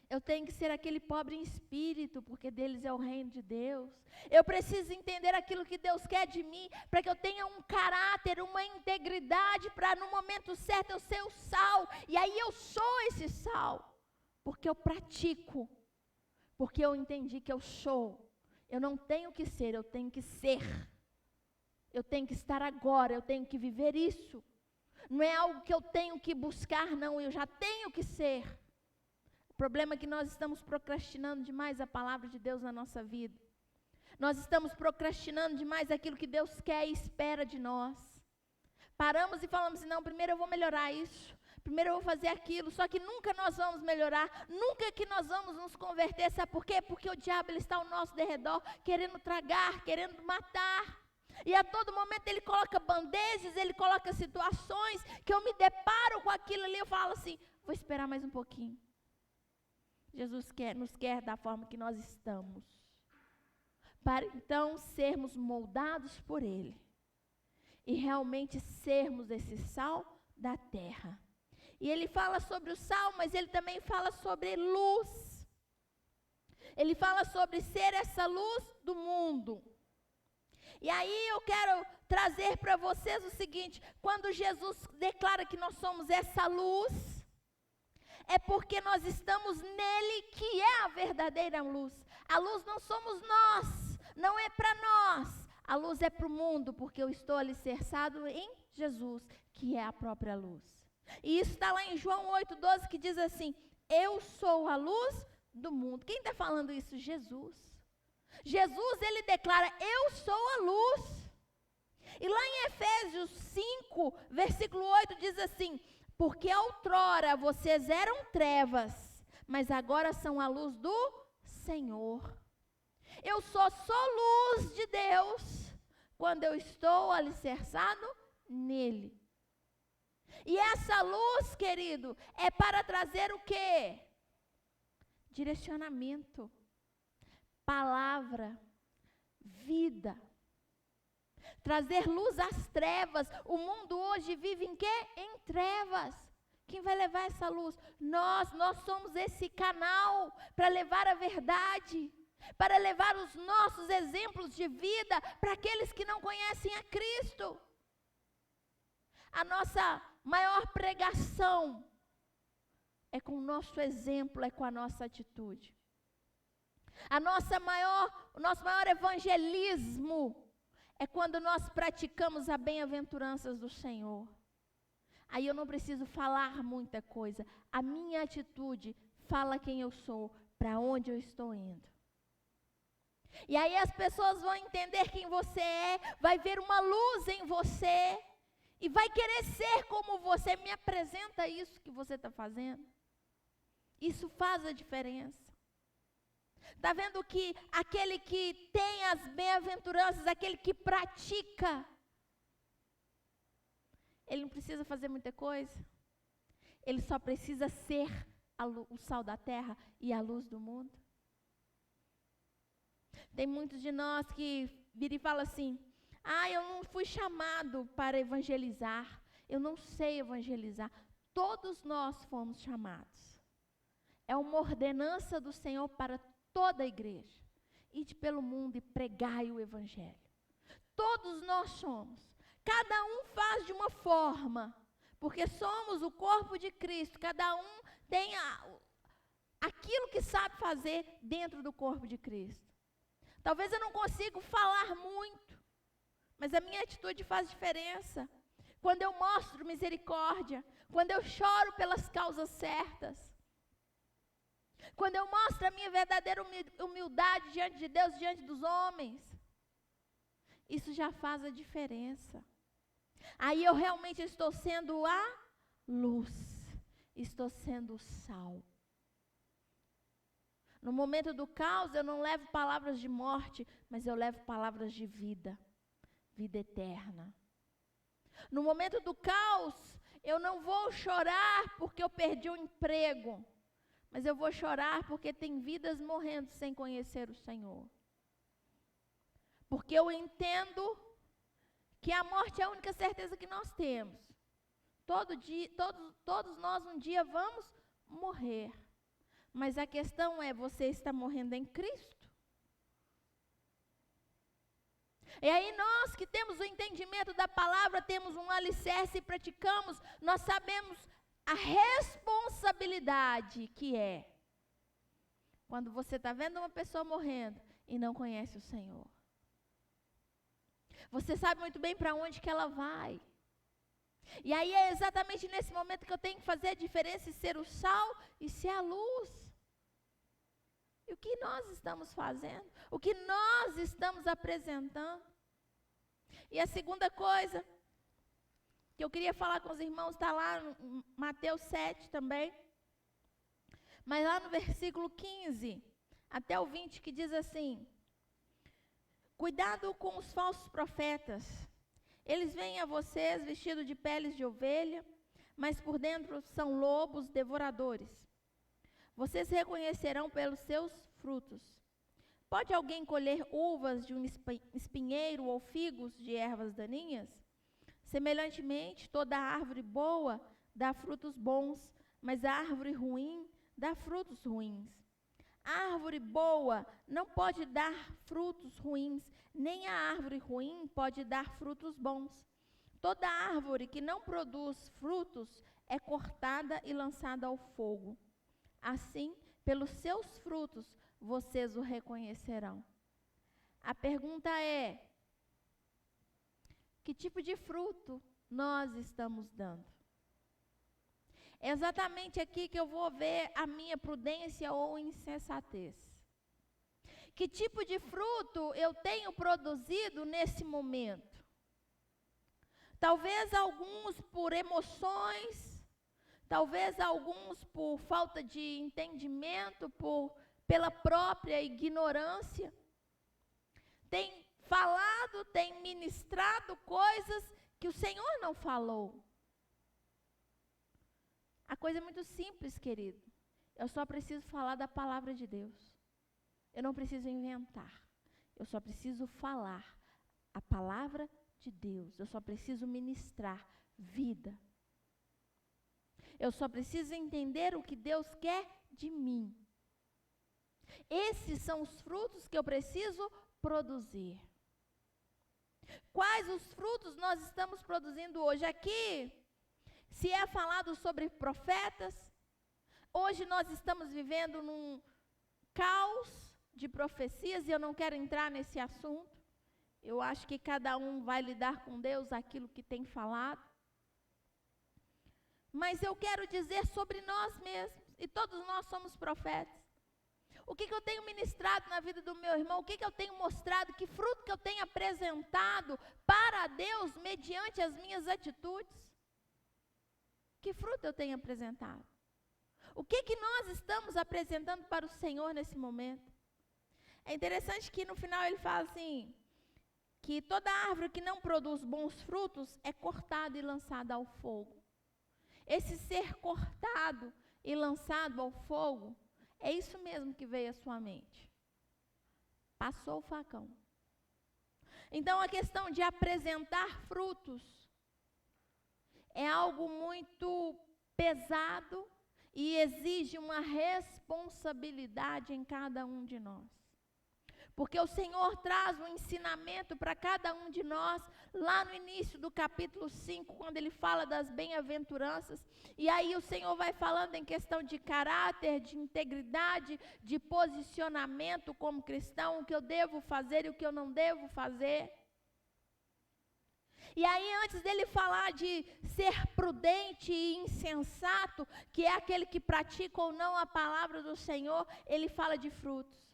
Eu tenho que ser aquele pobre em espírito, porque deles é o reino de Deus. Eu preciso entender aquilo que Deus quer de mim, para que eu tenha um caráter, uma integridade, para no momento certo eu ser o sal. E aí eu sou esse sal, porque eu pratico, porque eu entendi que eu sou. Eu não tenho que ser, eu tenho que ser. Eu tenho que estar agora, eu tenho que viver isso. Não é algo que eu tenho que buscar, não, eu já tenho que ser. O problema é que nós estamos procrastinando demais a palavra de Deus na nossa vida. Nós estamos procrastinando demais aquilo que Deus quer e espera de nós. Paramos e falamos assim, não, primeiro eu vou melhorar isso, primeiro eu vou fazer aquilo, só que nunca nós vamos melhorar, nunca que nós vamos nos converter, sabe por quê? Porque o diabo ele está ao nosso derredor, querendo tragar, querendo matar. E a todo momento ele coloca bandejas, ele coloca situações que eu me deparo com aquilo ali, eu falo assim, vou esperar mais um pouquinho. Jesus nos quer da forma que nós estamos, para então sermos moldados por Ele, e realmente sermos esse sal da terra. E Ele fala sobre o sal, mas Ele também fala sobre luz. Ele fala sobre ser essa luz do mundo. E aí eu quero trazer para vocês o seguinte, quando Jesus declara que nós somos essa luz, é porque nós estamos nele, que é a verdadeira luz. A luz não somos nós, não é para nós. A luz é para o mundo, porque eu estou alicerçado em Jesus, que é a própria luz. E isso está lá em João 8,12, que diz assim, eu sou a luz do mundo. Quem está falando isso? Jesus. Jesus, ele declara, eu sou a luz. E lá em Efésios 5, versículo 8, diz assim, porque outrora vocês eram trevas, mas agora são a luz do Senhor. Eu só sou luz de Deus quando eu estou alicerçado nele. E essa luz, querido, é para trazer o quê? Direcionamento, palavra, vida. Trazer luz às trevas. O mundo hoje vive em quê? Em trevas. Quem vai levar essa luz? Nós somos esse canal para levar a verdade, para levar os nossos exemplos de vida para aqueles que não conhecem a Cristo. A nossa maior pregação é com o nosso exemplo, é com a nossa atitude. O nosso maior evangelismo é quando nós praticamos as bem-aventuranças do Senhor. Aí eu não preciso falar muita coisa. A minha atitude fala quem eu sou, para onde eu estou indo. E aí as pessoas vão entender quem você é, vai ver uma luz em você, e vai querer ser como você. Me apresenta isso que você está fazendo. Isso faz a diferença. Está vendo que aquele que tem as bem-aventuranças, aquele que pratica, ele não precisa fazer muita coisa. Ele só precisa ser o sal da terra e a luz do mundo. Tem muitos de nós que viram e falam assim, eu não fui chamado para evangelizar, eu não sei evangelizar. Todos nós fomos chamados. É uma ordenança do Senhor para toda a igreja. Ide pelo mundo e pregai o evangelho. Todos nós somos. Cada um faz de uma forma, porque somos o corpo de Cristo. Cada um tem aquilo que sabe fazer dentro do corpo de Cristo. Talvez eu não consiga falar muito, mas a minha atitude faz diferença. Quando eu mostro misericórdia, quando eu choro pelas causas certas, quando eu mostro a minha verdadeira humildade diante de Deus, diante dos homens, isso já faz a diferença. Aí eu realmente estou sendo a luz, estou sendo o sal. No momento do caos, eu não levo palavras de morte, mas eu levo palavras de vida, vida eterna. No momento do caos, eu não vou chorar porque eu perdi o emprego, mas eu vou chorar porque tem vidas morrendo sem conhecer o Senhor. Porque eu entendo que a morte é a única certeza que nós temos. Todos nós um dia vamos morrer. Mas a questão é, você está morrendo em Cristo? E aí nós que temos o entendimento da palavra, temos um alicerce e praticamos, nós sabemos a responsabilidade que é quando você está vendo uma pessoa morrendo e não conhece o Senhor. Você sabe muito bem para onde que ela vai. E aí é exatamente nesse momento que eu tenho que fazer a diferença e ser o sal e ser a luz. E o que nós estamos fazendo? O que nós estamos apresentando? E a segunda coisa que eu queria falar com os irmãos, está lá no Mateus 7 também. Mas lá no versículo 15 até o 20, que diz assim: cuidado com os falsos profetas. Eles vêm a vocês vestidos de peles de ovelha, mas por dentro são lobos devoradores. Vocês reconhecerão pelos seus frutos. Pode alguém colher uvas de um espinheiro ou figos de ervas daninhas? Semelhantemente, toda árvore boa dá frutos bons, mas a árvore ruim dá frutos ruins. A árvore boa não pode dar frutos ruins, nem a árvore ruim pode dar frutos bons. Toda árvore que não produz frutos é cortada e lançada ao fogo. Assim, pelos seus frutos, vocês o reconhecerão. A pergunta é: que tipo de fruto nós estamos dando? É exatamente aqui que eu vou ver a minha prudência ou insensatez. Que tipo de fruto eu tenho produzido nesse momento? Talvez alguns por emoções, talvez alguns por falta de entendimento, pela própria ignorância. Tem falado, tem ministrado coisas que o Senhor não falou. A coisa é muito simples, querido. Eu só preciso falar da palavra de Deus. Eu não preciso inventar. Eu só preciso falar a palavra de Deus. Eu só preciso ministrar vida. Eu só preciso entender o que Deus quer de mim. Esses são os frutos que eu preciso produzir. Quais os frutos nós estamos produzindo hoje? Aqui, se é falado sobre profetas, hoje nós estamos vivendo num caos de profecias, e eu não quero entrar nesse assunto. Eu acho que cada um vai lidar com Deus aquilo que tem falado. Mas eu quero dizer sobre nós mesmos, e todos nós somos profetas. O que eu tenho ministrado na vida do meu irmão? O que eu tenho mostrado? Que fruto que eu tenho apresentado para Deus mediante as minhas atitudes? Que fruto eu tenho apresentado? O que nós estamos apresentando para o Senhor nesse momento? É interessante que no final ele fala assim, que toda árvore que não produz bons frutos é cortada e lançada ao fogo. Esse ser cortado e lançado ao fogo, é isso mesmo que veio à sua mente. Passou o facão. Então a questão de apresentar frutos é algo muito pesado e exige uma responsabilidade em cada um de nós. Porque o Senhor traz um ensinamento para cada um de nós, lá no início do capítulo 5, quando Ele fala das bem-aventuranças. E aí o Senhor vai falando em questão de caráter, de integridade, de posicionamento como cristão, o que eu devo fazer e o que eu não devo fazer. E aí, antes dele falar de ser prudente e insensato, que é aquele que pratica ou não a palavra do Senhor, ele fala de frutos.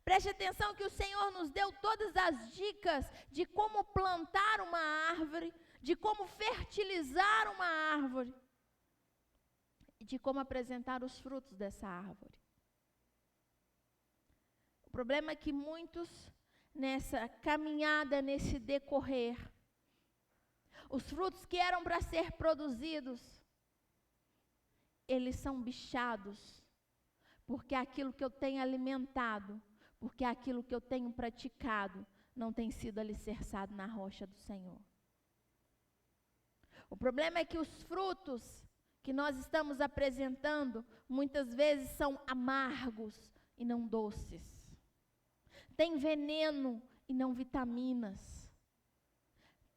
Preste atenção que o Senhor nos deu todas as dicas de como plantar uma árvore, de como fertilizar uma árvore, e de como apresentar os frutos dessa árvore. O problema é que muitos, nessa caminhada, nesse decorrer, os frutos que eram para ser produzidos, eles são bichados, porque aquilo que eu tenho alimentado, porque aquilo que eu tenho praticado, não tem sido alicerçado na rocha do Senhor. O problema é que os frutos que nós estamos apresentando, muitas vezes são amargos e não doces. Tem veneno e não vitaminas.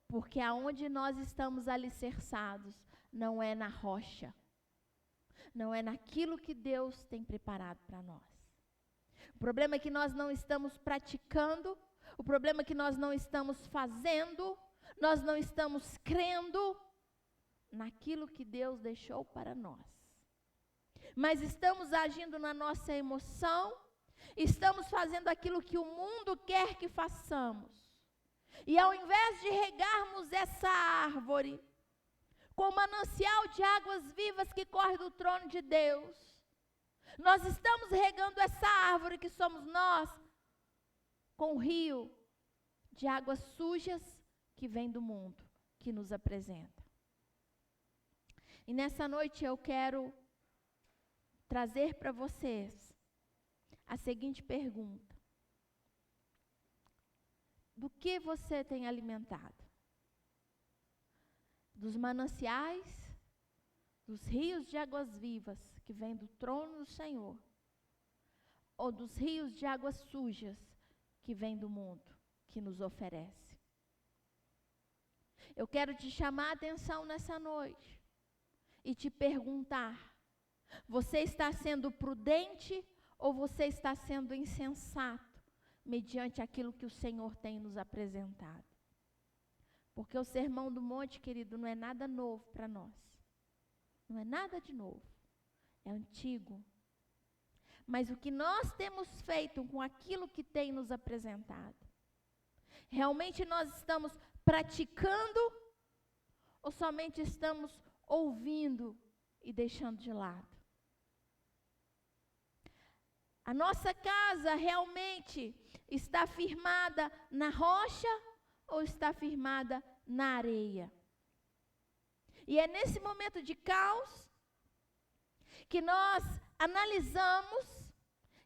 Porque aonde nós estamos alicerçados não é na rocha. Não é naquilo que Deus tem preparado para nós. O problema é que nós não estamos praticando, o problema é que nós não estamos fazendo, nós não estamos crendo naquilo que Deus deixou para nós. Mas estamos agindo na nossa emoção, estamos fazendo aquilo que o mundo quer que façamos. E ao invés de regarmos essa árvore com o manancial de águas vivas que corre do trono de Deus, nós estamos regando essa árvore que somos nós com um rio de águas sujas que vem do mundo, que nos apresenta. E nessa noite eu quero trazer para vocês a seguinte pergunta: do que você tem alimentado? Dos mananciais, dos rios de águas vivas que vêm do trono do Senhor, ou dos rios de águas sujas que vêm do mundo, que nos oferece? Eu quero te chamar a atenção nessa noite e te perguntar: você está sendo prudente ou você está sendo insensato mediante aquilo que o Senhor tem nos apresentado? Porque o Sermão do Monte, querido, não é nada novo para nós. Não é nada de novo. É antigo. Mas o que nós temos feito com aquilo que tem nos apresentado? Realmente nós estamos praticando ou somente estamos ouvindo e deixando de lado? A nossa casa realmente está firmada na rocha ou está firmada na areia? E é nesse momento de caos que nós analisamos,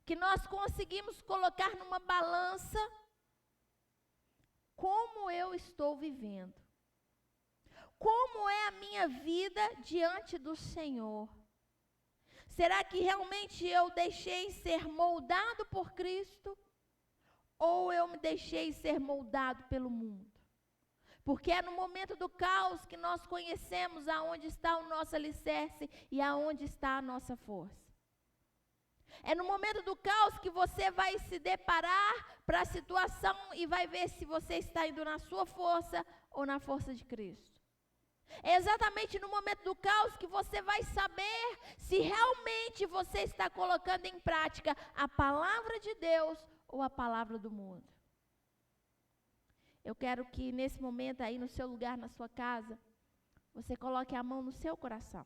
que nós conseguimos colocar numa balança como eu estou vivendo. Como é a minha vida diante do Senhor? Será que realmente eu deixei ser moldado por Cristo? Ou eu me deixei ser moldado pelo mundo? Porque é no momento do caos que nós conhecemos aonde está o nosso alicerce e aonde está a nossa força. É no momento do caos que você vai se deparar para a situação e vai ver se você está indo na sua força ou na força de Cristo. É exatamente no momento do caos que você vai saber se realmente você está colocando em prática a palavra de Deus ou a palavra do mundo. Eu quero que nesse momento aí no seu lugar, na sua casa, você coloque a mão no seu coração.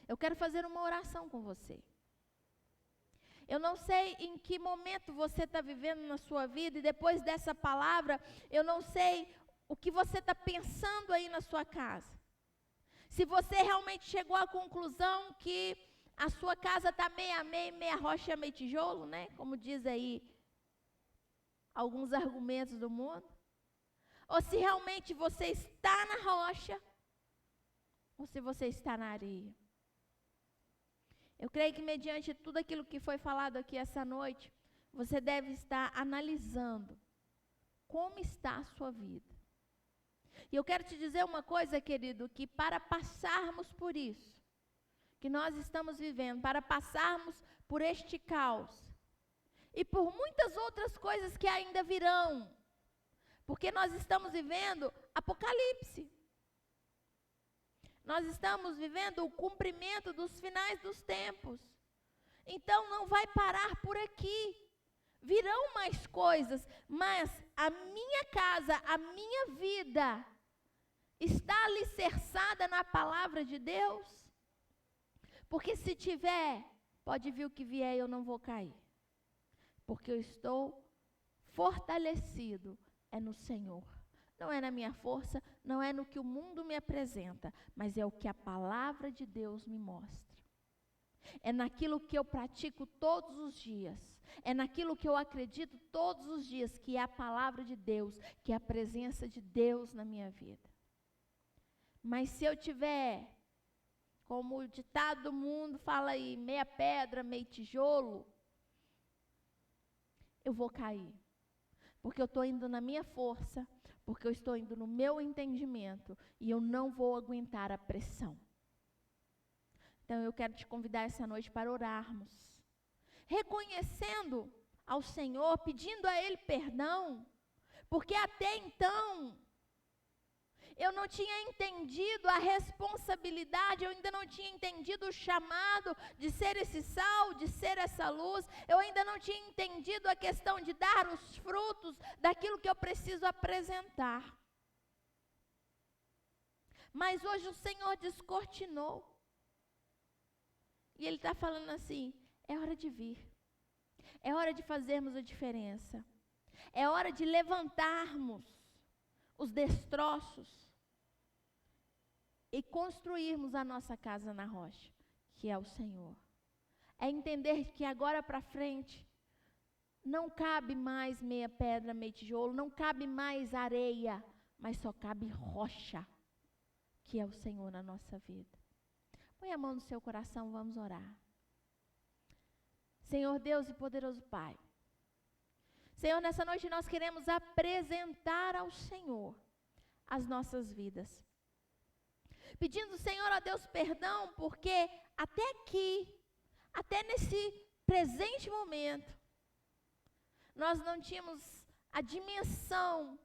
Eu quero fazer uma oração com você. Eu não sei em que momento você está vivendo na sua vida e depois dessa palavra, eu não sei o que você está pensando aí na sua casa. Se você realmente chegou à conclusão que a sua casa está meia meia, meia rocha, meia tijolo, né? Como diz aí alguns argumentos do mundo. Ou se realmente você está na rocha, ou se você está na areia. Eu creio que mediante tudo aquilo que foi falado aqui essa noite, você deve estar analisando como está a sua vida. E eu quero te dizer uma coisa, querido, que para passarmos por isso, que nós estamos vivendo, para passarmos por este caos, e por muitas outras coisas que ainda virão, porque nós estamos vivendo Apocalipse. Nós estamos vivendo o cumprimento dos finais dos tempos. Então não vai parar por aqui. Virão mais coisas, mas a minha casa, a minha vida, está alicerçada na palavra de Deus? Porque se tiver, pode vir o que vier, eu não vou cair. Porque eu estou fortalecido, é no Senhor. Não é na minha força, não é no que o mundo me apresenta, mas é o que a palavra de Deus me mostra. É naquilo que eu pratico todos os dias, é naquilo que eu acredito todos os dias, que é a palavra de Deus, que é a presença de Deus na minha vida. Mas se eu tiver, como o ditado do mundo fala aí, meia pedra, meio tijolo, eu vou cair. Porque eu estou indo na minha força, porque eu estou indo no meu entendimento, e eu não vou aguentar a pressão. Então eu quero te convidar essa noite para orarmos, reconhecendo ao Senhor, pedindo a Ele perdão, porque até então eu não tinha entendido a responsabilidade, eu ainda não tinha entendido o chamado de ser esse sal, de ser essa luz, eu ainda não tinha entendido a questão de dar os frutos daquilo que eu preciso apresentar. Mas hoje o Senhor descortinou, e Ele está falando assim, é hora de vir, é hora de fazermos a diferença, é hora de levantarmos os destroços, e construirmos a nossa casa na rocha, que é o Senhor. É entender que agora para frente, não cabe mais meia pedra, meio tijolo, não cabe mais areia, mas só cabe rocha, que é o Senhor na nossa vida. Põe a mão no seu coração, vamos orar. Senhor Deus e poderoso Pai, Senhor, nessa noite nós queremos apresentar ao Senhor as nossas vidas. Pedindo, Senhor, a Deus perdão, porque até aqui, até nesse presente momento, nós não tínhamos a dimensão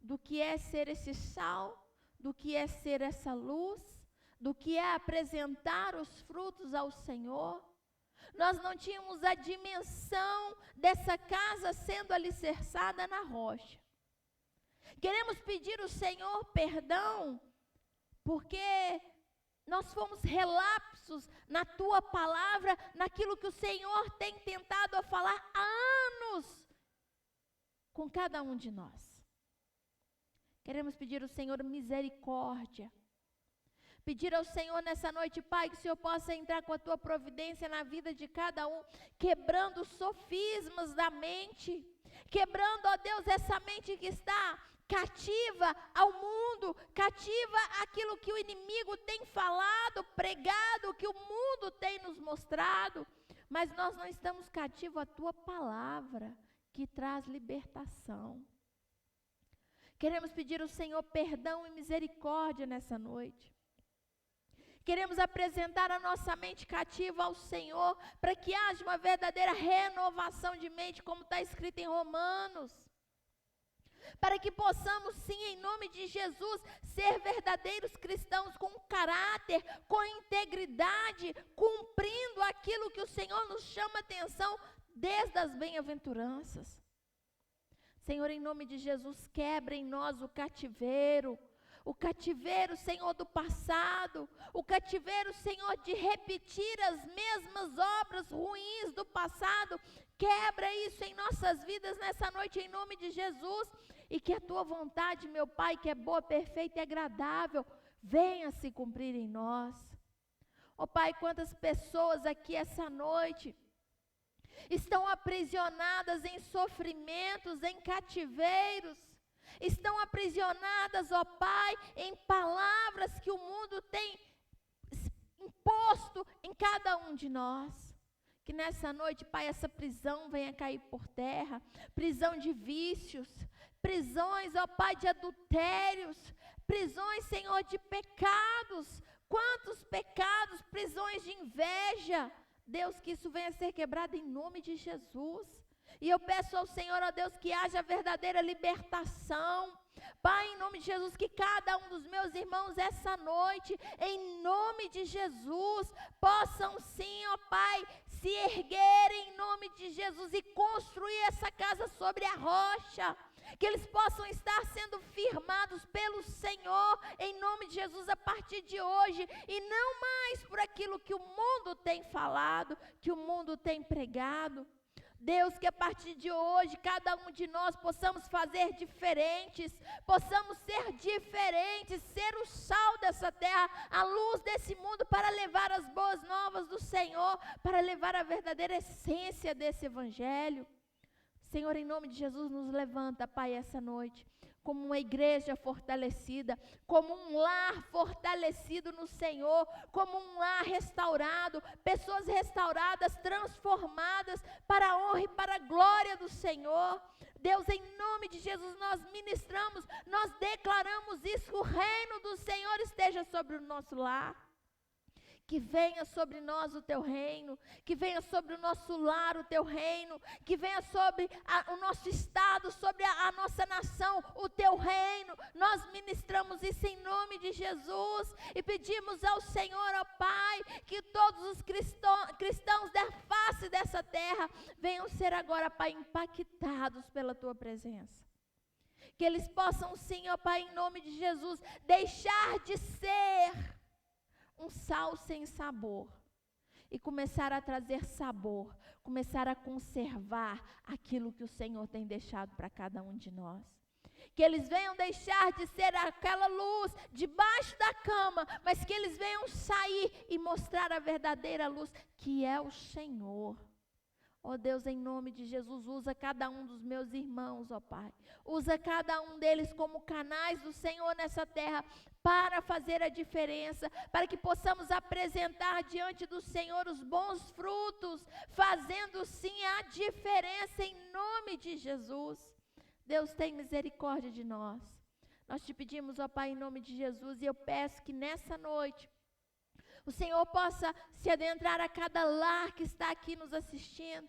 do que é ser esse sal, do que é ser essa luz, do que é apresentar os frutos ao Senhor. Nós não tínhamos a dimensão dessa casa sendo alicerçada na rocha. Queremos pedir ao Senhor perdão, porque nós fomos relapsos na Tua palavra, naquilo que o Senhor tem tentado a falar há anos com cada um de nós. Queremos pedir ao Senhor misericórdia. Pedir ao Senhor nessa noite, Pai, que o Senhor possa entrar com a Tua providência na vida de cada um, quebrando os sofismas da mente, quebrando, ó Deus, essa mente que está cativa ao mundo, cativa aquilo que o inimigo tem falado, pregado, que o mundo tem nos mostrado, mas nós não estamos cativos à Tua palavra, que traz libertação. Queremos pedir ao Senhor perdão e misericórdia nessa noite. Queremos apresentar a nossa mente cativa ao Senhor, para que haja uma verdadeira renovação de mente, como está escrito em Romanos. Para que possamos, sim, em nome de Jesus, ser verdadeiros cristãos com caráter, com integridade, cumprindo aquilo que o Senhor nos chama a atenção desde as bem-aventuranças. Senhor, em nome de Jesus, quebra em nós o cativeiro, Senhor, do passado, o cativeiro, Senhor, de repetir as mesmas obras ruins do passado. Quebra isso em nossas vidas nessa noite, em nome de Jesus, e que a Tua vontade, meu Pai, que é boa, perfeita e agradável, venha se cumprir em nós. Ó Pai, quantas pessoas aqui essa noite estão aprisionadas em sofrimentos, em cativeiros. estão aprisionadas, ó Pai, em palavras que o mundo tem imposto em cada um de nós. Que nessa noite, Pai, essa prisão venha cair por terra, prisão de vícios, prisões, ó Pai, de adultérios, prisões, Senhor, de pecados. Quantos pecados, prisões de inveja. Deus, que isso venha a ser quebrado em nome de Jesus. E eu peço ao Senhor, ó Deus, que haja verdadeira libertação. Pai, em nome de Jesus, que cada um dos meus irmãos essa noite, em nome de Jesus, possam sim, ó Pai, se erguerem em nome de Jesus e construir essa casa sobre a rocha. Que eles possam estar sendo firmados pelo Senhor, em nome de Jesus, a partir de hoje, e não mais por aquilo que o mundo tem falado, que o mundo tem pregado. Deus, que a partir de hoje, cada um de nós possamos fazer diferentes, possamos ser diferentes, ser o sal dessa terra, a luz desse mundo, para levar as boas novas do Senhor, para levar a verdadeira essência desse evangelho. Senhor, em nome de Jesus, nos levanta, Pai, essa noite, como uma igreja fortalecida, como um lar fortalecido no Senhor, como um lar restaurado, pessoas restauradas, transformadas para a honra e para a glória do Senhor. Deus, em nome de Jesus, nós ministramos, nós declaramos isso, que o reino do Senhor esteja sobre o nosso lar. Que venha sobre nós o teu reino, que venha sobre o nosso lar o teu reino, que venha sobre o nosso estado, sobre a nossa nação, o teu reino. Nós ministramos isso em nome de Jesus e pedimos ao Senhor, ó Pai, que todos os cristãos da face dessa terra venham ser agora, Pai, impactados pela tua presença. Que eles possam sim, ó Pai, em nome de Jesus, deixar de ser um sal sem sabor e começar a trazer sabor, começar a conservar aquilo que o Senhor tem deixado para cada um de nós. Que eles venham deixar de ser aquela luz debaixo da cama, mas que eles venham sair e mostrar a verdadeira luz, que é o Senhor. Ó Deus, em nome de Jesus, usa cada um dos meus irmãos, ó Pai. Usa cada um deles como canais do Senhor nessa terra, para fazer a diferença, para que possamos apresentar diante do Senhor os bons frutos, fazendo sim a diferença em nome de Jesus. Deus, tem misericórdia de nós. Nós te pedimos, ó Pai, em nome de Jesus, e eu peço que nessa noite o Senhor possa se adentrar a cada lar que está aqui nos assistindo,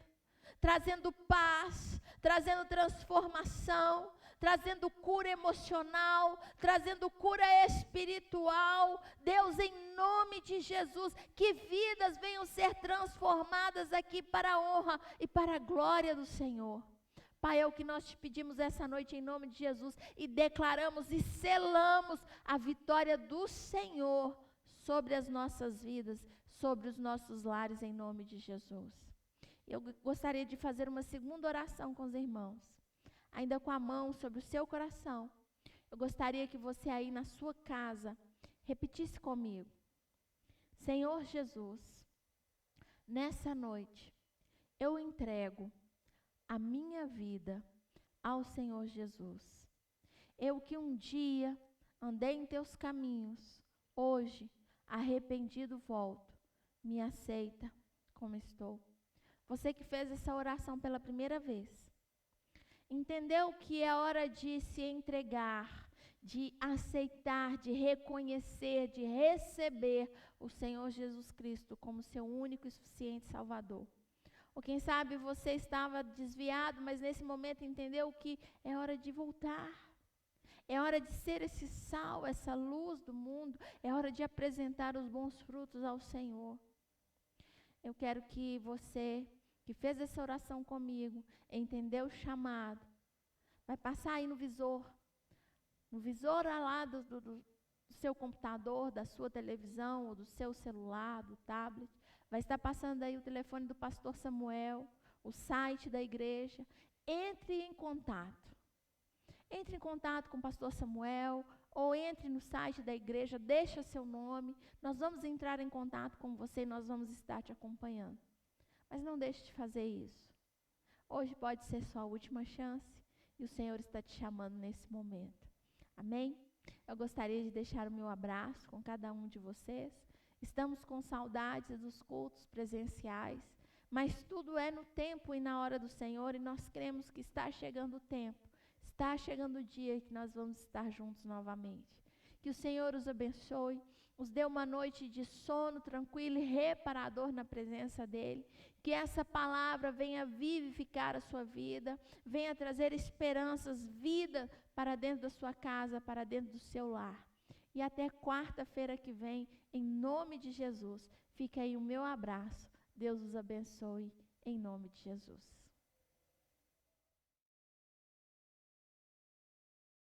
trazendo paz, trazendo transformação, trazendo cura emocional, trazendo cura espiritual. Deus, em nome de Jesus, que vidas venham ser transformadas aqui para a honra e para a glória do Senhor. Pai, é o que nós te pedimos essa noite em nome de Jesus e declaramos e selamos a vitória do Senhor sobre as nossas vidas, sobre os nossos lares em nome de Jesus. Eu gostaria de fazer uma segunda oração com os irmãos. Ainda com a mão sobre o seu coração, eu gostaria que você aí na sua casa repetisse comigo: Senhor Jesus, nessa noite eu entrego a minha vida ao Senhor Jesus. Eu que um dia andei em teus caminhos, hoje arrependido volto, me aceita como estou. Você que fez essa oração pela primeira vez, entendeu que é hora de se entregar, de aceitar, de reconhecer, de receber o Senhor Jesus Cristo como seu único e suficiente Salvador. Ou quem sabe você estava desviado, mas nesse momento entendeu que é hora de voltar. É hora de ser esse sal, essa luz do mundo. É hora de apresentar os bons frutos ao Senhor. Eu quero que você, que fez essa oração comigo, entendeu o chamado, vai passar aí no visor lá do seu computador, da sua televisão, ou do seu celular, do tablet. Vai estar passando aí o telefone do pastor Samuel, o site da igreja. Entre em contato. Entre em contato com o pastor Samuel, ou entre no site da igreja, deixa seu nome. Nós vamos entrar em contato com você e nós vamos estar te acompanhando. Mas não deixe de fazer isso. Hoje pode ser sua última chance e o Senhor está te chamando nesse momento. Amém? Eu gostaria de deixar o meu abraço com cada um de vocês. Estamos com saudades dos cultos presenciais, mas tudo é no tempo e na hora do Senhor, e nós cremos que está chegando o tempo, está chegando o dia que nós vamos estar juntos novamente. Que o Senhor os abençoe, os dê uma noite de sono tranquilo e reparador na presença dEle. Que essa palavra venha vivificar a sua vida, venha trazer esperanças, vida para dentro da sua casa, para dentro do seu lar. E até quarta-feira que vem, em nome de Jesus, fica aí o meu abraço. Deus os abençoe, em nome de Jesus.